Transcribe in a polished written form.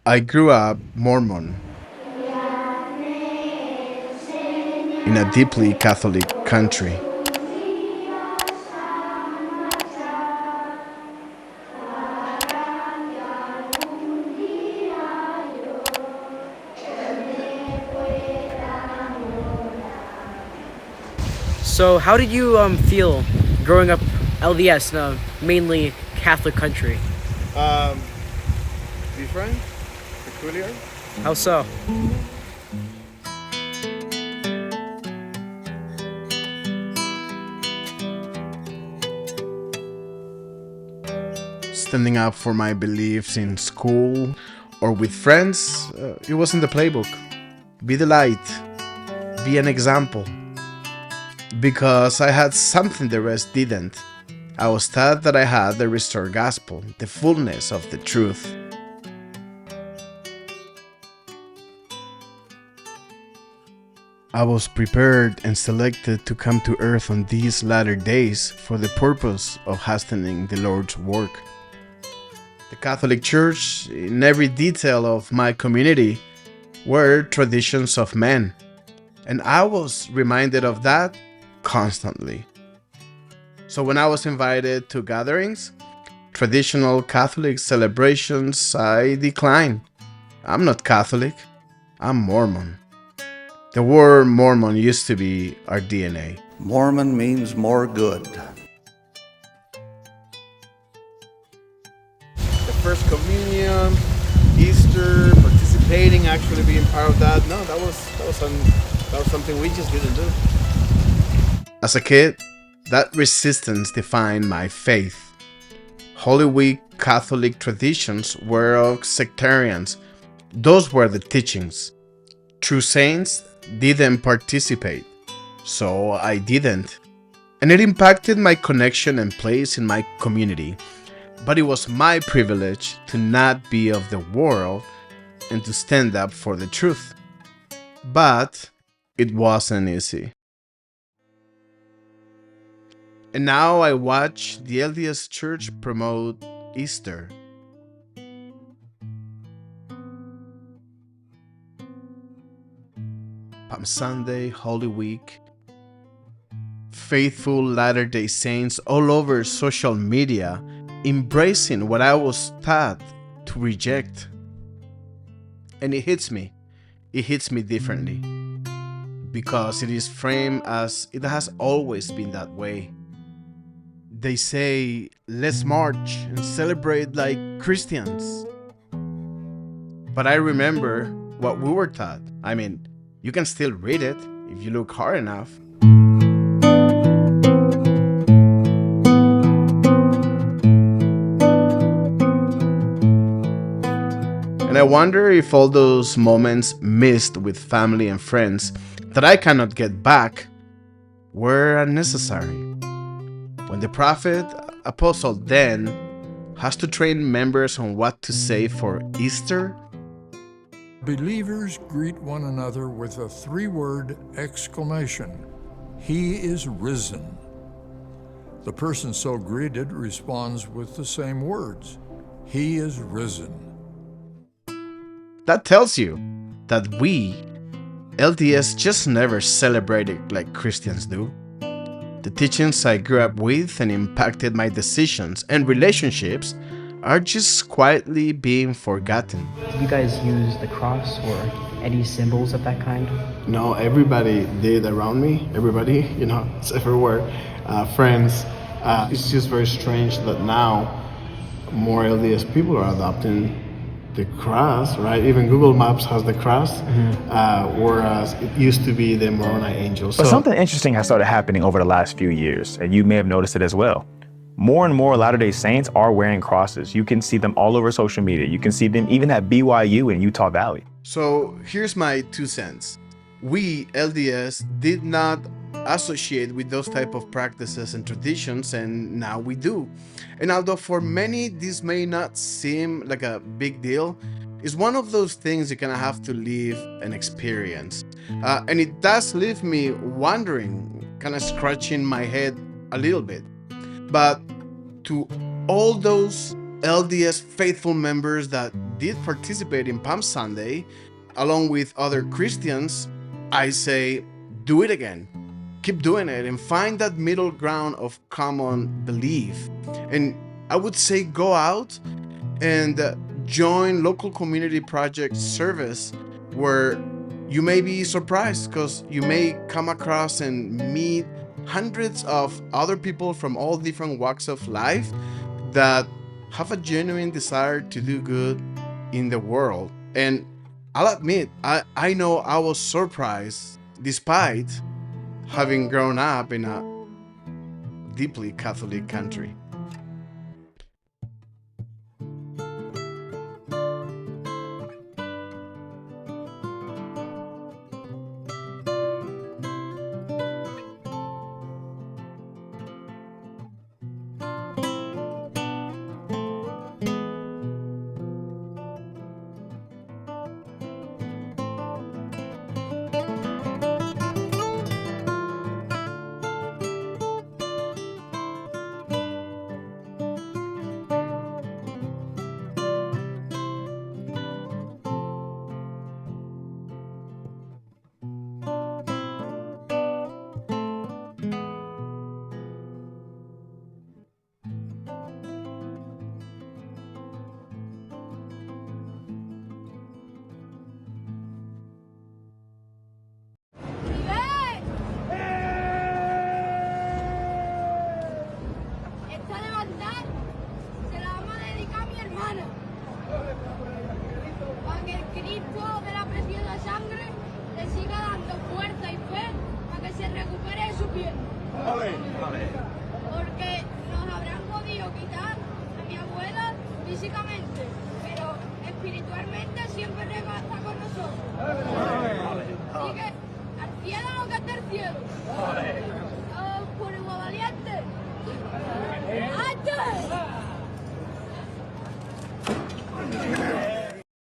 I grew up Mormon in a deeply Catholic country. So, how did you feel growing up LDS in a mainly Catholic country? Um, Different, peculiar. How so? Standing up for my beliefs in school or with friends, it was in the playbook. Be the light, be an example. Because I had something the rest didn't. I was taught that I had the restored gospel, the fullness of the truth. I was prepared and selected to come to earth on these latter days for the purpose of hastening the Lord's work. The Catholic Church, in every detail of my community, were traditions of men, and I was reminded of that constantly. So when I was invited to gatherings, traditional Catholic celebrations, I declined. I'm not Catholic, I'm Mormon. The word Mormon used to be our DNA. Mormon means more good. The first communion, Easter, participating, actually being part of that. No, that was something we just didn't do. As a kid, that resistance defined my faith. Holy Week Catholic traditions were of sectarians. Those were the teachings. True saints didn't participate, so I didn't. And it impacted my connection and place in my community. But it was my privilege to not be of the world and to stand up for the truth. But it wasn't easy. And now I watch the LDS Church promote Easter. Palm Sunday, Holy Week. Faithful Latter-day Saints all over social media embracing what I was taught to reject. And it hits me. It hits me differently. Because it is framed as it has always been that way. They say, let's march and celebrate like Christians. But I remember what we were taught. I mean, you can still read it if you look hard enough. And I wonder if all those moments missed with family and friends that I cannot get back were unnecessary. When the prophet, apostle then, has to train members on what to say for Easter, Believers greet one another with a three-word exclamation: He is risen. The person so greeted responds with the same words: He is risen. that tells you that we, LDS, just never celebrate it like Christians do. The teachings I grew up with and impacted my decisions and relationships are just quietly being forgotten. Did you guys use the cross or any symbols of that kind? No, everybody did around me. Everybody, it's everywhere. Friends. It's just very strange that now more LDS people are adopting the cross, right? Even Google Maps has the cross, whereas it used to be the Moroni angels. But something interesting has started happening over the last few years, and you may have noticed it as well. More and more Latter-day Saints are wearing crosses. You can see them all over social media. You can see them even at BYU in Utah Valley. So here's my 2 cents. We, LDS, did not associate with those type of practices and traditions, and now we do. And although for many this may not seem like a big deal, it's one of those things you kind of have to live and experience. And it does leave me wondering, kind of scratching my head a little bit. But to all those LDS faithful members that did participate in Palm Sunday, along with other Christians, I say, do it again. Keep doing it and find that middle ground of common belief. And I would say go out and join local community project service where you may be surprised because you may come across and meet hundreds of other people from all different walks of life that have a genuine desire to do good in the world. And I'll admit, I know I was surprised despite having grown up in a deeply Catholic country. Esta levantar se la vamos a dedicar a mi hermana. Para que el Cristo de la preciosa sangre le siga dando fuerza y fe para que se recupere de su pierna. Porque nos habrán podido quitar a mi abuela físicamente, pero espiritualmente siempre va a estar con nosotros. Así que al cielo lo que es del cielo.